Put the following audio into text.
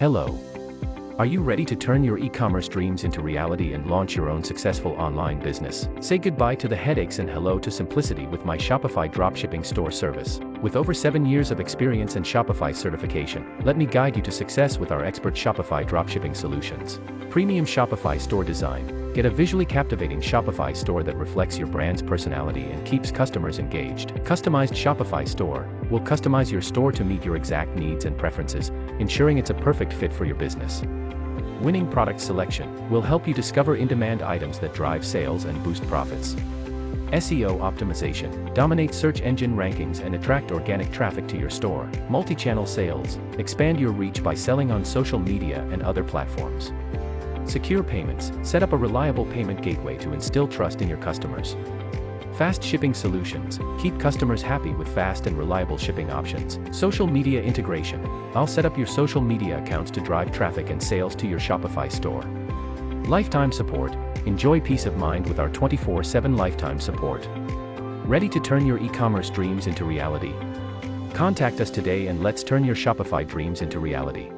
Hello. Are you ready to turn your e-commerce dreams into reality and launch your own successful online business? Say goodbye to the headaches and hello to simplicity with my Shopify dropshipping store service. With over 7 years of experience and Shopify certification, let me guide you to success with our expert Shopify dropshipping solutions. Premium Shopify store design. Get a visually captivating Shopify store that reflects your brand's personality and keeps customers engaged. Customized Shopify store. We'll customize your store to meet your exact needs and preferences, ensuring it's a perfect fit for your business. Winning product selection will help you discover in-demand items that drive sales and boost profits. SEO optimization. Dominate search engine rankings and attract organic traffic to your store. Multi-channel sales. Expand your reach by selling on social media and other platforms. Secure payments. Set up a reliable payment gateway to instill trust in your customers. Fast shipping solutions. Keep customers happy with fast and reliable shipping options. Social media integration. I'll set up your social media accounts to drive traffic and sales to your Shopify store. Lifetime support. Enjoy peace of mind with our 24/7 lifetime support. Ready to turn your e-commerce dreams into reality? Contact us today and let's turn your Shopify dreams into reality.